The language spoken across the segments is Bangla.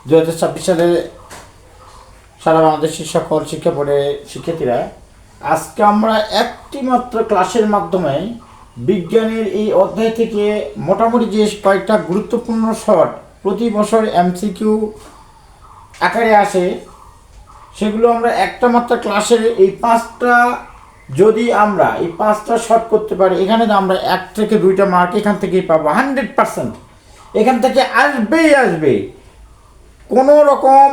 2026 সালে সারা বাংলাদেশের সকল শিক্ষা বোর্ডের শিক্ষার্থীরা, আজকে আমরা একটি মাত্র ক্লাসের মাধ্যমে বিজ্ঞানের এই অধ্যায় থেকে মোটামুটি যে কয়েকটা গুরুত্বপূর্ণ শর্ট প্রতি বছর এমসিকিউ আকারে আসে, সেগুলো আমরা একটা মাত্র ক্লাসের এই পাঁচটা যদি আমরা এই পাঁচটা শর্ট করতে পারি, এখানে আমরা 1 থেকে 2টা মার্ক এখান থেকেই পাবো 100%। এখান থেকে আসবে কোনো রকম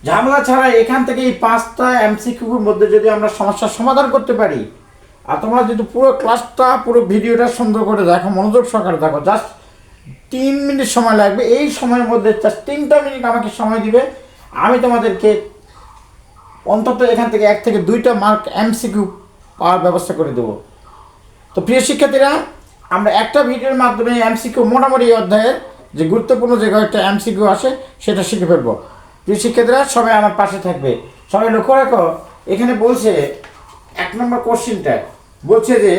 ঝামেলা ছাড়া। এখান থেকে এই 5টা এমসিকিউর মধ্যে যদি আমরা সমস্যার সমাধান করতে পারি, আর তোমরা যদি পুরো ক্লাসটা পুরো ভিডিওটা সুন্দর করে দেখো, মনোযোগ সহকারে দেখো, জাস্ট 3 মিনিট সময় লাগবে। এই সময়ের মধ্যে জাস্ট 3টা মিনিট আমাকে সময় দিবে, আমি তোমাদেরকে অন্তত এখান থেকে 1 থেকে 2টা মার্ক এমসিকিউ পাওয়ার ব্যবস্থা করে দেবো। তো প্রিয় শিক্ষার্থীরা, আমরা একটা ভিডিওর মাধ্যমে এমসিকিউ মোটামুটি এই অধ্যায়ের যে গুরুত্বপূর্ণ যে কয়েকটা এমসিকিউ আসে সেটা শিখে ফেলবো। প্রিয় শিক্ষার্থীরা, সবাই আমার পাশে থাকবে। সবাই লক্ষ্য রাখো, এখানে বলছে 1 নম্বর কোশ্চিনটা বলছে যে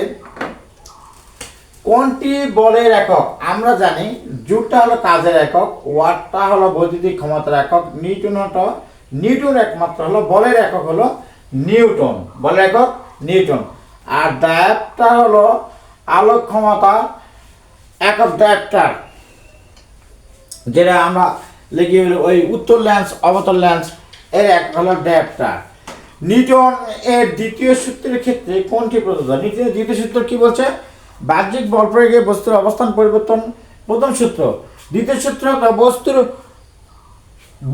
কোনটি বলের একক? আমরা জানি জুলটা হলো কাজের একক, ওয়াটটা হলো বৈদ্যুতিক ক্ষমতার একক, নিউটন একমাত্র হলো বলের একক হলো নিউটন, বলের একক নিউটন। আর ডায়াপ্টার হলো আলোক ক্ষমতা একক, ডায়াপ্টার যেটা আমরা লিখি হলো ওই উত্তর লেন্স অবতল লেন্স এর এক হলো ডায়াপ্টার। নিউটন এর দ্বিতীয় সূত্রের ক্ষেত্রে কোনটি প্রযোজ্য? নিউটনের দ্বিতীয় সূত্র কি বলছে? বাহ্যিক বল প্রয়োগে বস্তুর অবস্থান পরিবর্তন প্রথম সূত্র। দ্বিতীয় সূত্র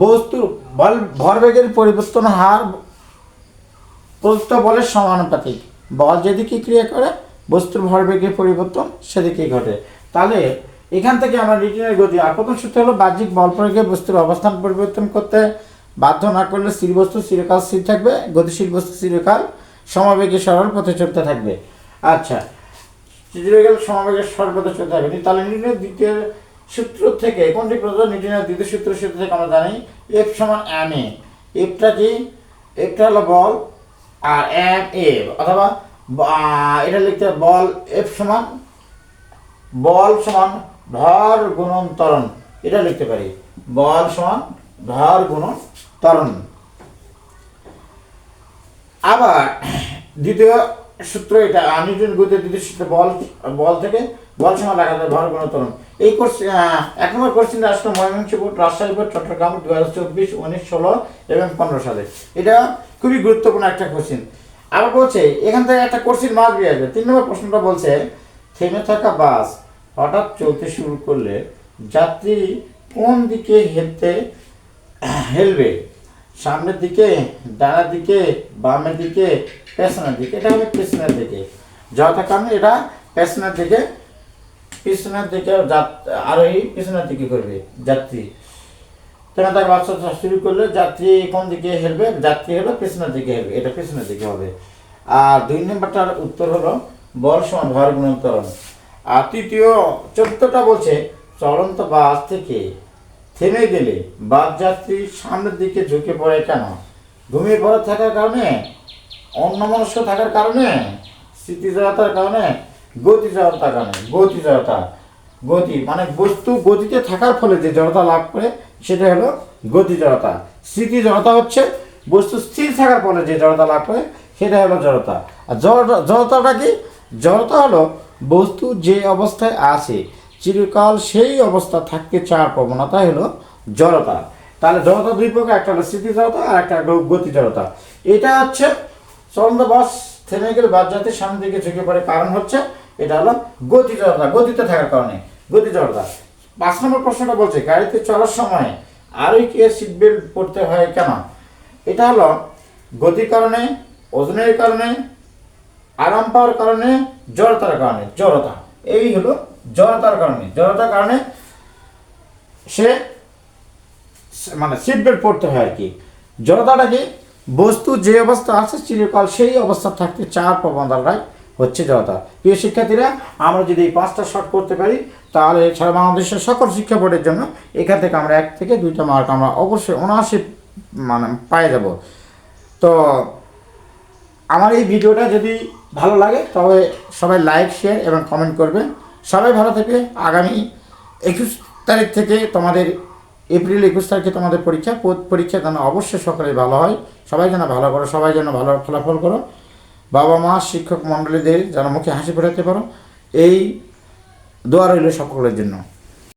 বস্তুর ভরবেগের পরিবর্তন হার প্রদত্ত বলের সমানুপাতিক। বল যেদিকে ক্রিয়া করে বস্তুর ভরবেগের পরিবর্তন সেদিকেই ঘটে। তাহলে এখান থেকে আমরা নিউটনের গতি, আর প্রথম সূত্র হলো বাহ্যিক বল প্রয়োগে বস্তুর অবস্থান পরিবর্তন করতে বাধ্য না করলে স্থির বস্তু চিরকাল স্থির থাকবে, গতিশীল বস্তু চিরকাল সমবেগে সরল পথে চলতে থাকবে। আচ্ছা, চিরকাল সমবেগে সরল পথে চলতে থাকবে। তাহলে নিউটনের দ্বিতীয় সূত্র থেকে কোনটি প্রযোজ্য? নিউটনের দ্বিতীয় সূত্র থেকে আমরা জানি এফ সমান এম এ। এফটা কি? এফটা হলো বল, আর এম এ, অথবা এটা লিখতে বল এফ সমান বল সমান ভর গুণন ত্বরণ, এটা লিখতে পারি, বল সমান ভর গুণন ত্বরণ। আবার দ্বিতীয় সূত্র এটা নিউটনের গতির দ্বিতীয় সূত্র বল থেকে বল সমান লেখা যায় ভর গুণন ত্বরণ। এই কোশ্চেন 1 নম্বর কোশ্চেনটা আসলে ময়মনসিংহ বোর্ড, রাজশাহী বোর্ড, চট্টগ্রাম 2024, 19, 16 এবং 15 সালে। এটা খুবই গুরুত্বপূর্ণ একটা কোশ্চেন। আবার বলছে এখান থেকে একটা কোশ্চেন মার্ক দিয়ে আসবে। 3 নম্বর প্রশ্নটা বলছে থেমে থাকা বাস হঠাৎ চলতে শুরু করলে যাত্রী কোন দিকে হেলবে? সামনের দিকে, ডানার দিকে, বামের দিকে, পেছনের দিকে? এটা হলো পেছনের দিকে। যথার কারণে এটা পেছনের দিকে আরোহী পেছনের দিকে করবে যাত্রী। তেমন তার বাস শুরু করলে যাত্রী কোন দিকে হেলবে? যাত্রী হলো পেছনের দিকে হেলবে, এটা পেছনের দিকে হবে। আর 2 নম্বরটার উত্তর হলো বল সমান ভর গুণন ত্বরণ। আর তৃতীয় 14টা বলছে চলন্ত বাস থেকে থেমে গেলে বাস যাত্রী সামনের দিকে ঝুঁকে পড়ে কেন? ঘুমিয়ে পড়ে থাকার কারণে, অন্যমনস্ক থাকার কারণে, স্মৃতিজড়তার কারণে, গতিজড়তার কারণে। গতি মানে বস্তু গতিতে থাকার ফলে যে জড়তা লাভ করে সেটা হলো গতি জড়তা। স্মৃতি জড়তা হচ্ছে বস্তু স্থির থাকার ফলে যে জড়তা লাভ করে সেটা হলো জড়তা। আর জড়তাটা কি? জড়তা হলো বস্তু যে অবস্থায় আছে চিরকাল সেই অবস্থা থাকতে চাওয়ার প্রবণতা হলো জড়তা। তাহলে জড়তা 2 প্রকার, একটা হলো স্মৃতি জড়তা আর একটা হলো গতি জড়তা। এটা হচ্ছে চলন্ত বাস থেমে গেলে বাস যাত্রী সামনের দিকে ঝুঁকে পড়ে, কারণ হচ্ছে এটা হলো গতি জড়তা, গতিতে থাকার কারণে গতি জড়তা। 5 নম্বর প্রশ্নটা বলছে গাড়িতে চলার সময় আরোহীকে সিট বেল্ট পরতে হয় কেন? এটা হলো গতির কারণে, ওজনের কারণে, আরাম পাওয়ার কারণে, জড়তার কারণে। জড়তা এই হলো জড়তার কারণে সে মানে সিট বেল্ট পরতে হয় আর কি। জড়তাটা কি? বস্তু যে অবস্থা আছে চিরকাল সেই অবস্থা থাকতে চাওয়ার প্রবণতাটাই হচ্ছে জড়তা। প্রিয় শিক্ষার্থীরা, আমরা যদি এই 5টা শর্ট করতে পারি তাহলে সারা বাংলাদেশের সকল শিক্ষা বোর্ডের জন্য এখান থেকে আমরা 1 থেকে 2টা মার্ক আমরা অবশ্যই 79 মানে পেয়ে যাব। তো আমার এই ভিডিওটা যদি ভালো লাগে তবে সবাই লাইক, শেয়ার এবং কমেন্ট করবেন। সবাই ভালো থেকে আগামী 21 তারিখ থেকে তোমাদের এপ্রিল 21 তারিখে তোমাদের পরীক্ষা। পরীক্ষা যেন অবশ্যই সকলে ভালো হয়, সবাই যেন ভালো করো, সবাই যেন ভালো ফলাফল করো, বাবা মা শিক্ষক মণ্ডলীদের যেন মুখে হাসি ফোটাতে পারো, এই দোয়া রইল সকলের জন্য।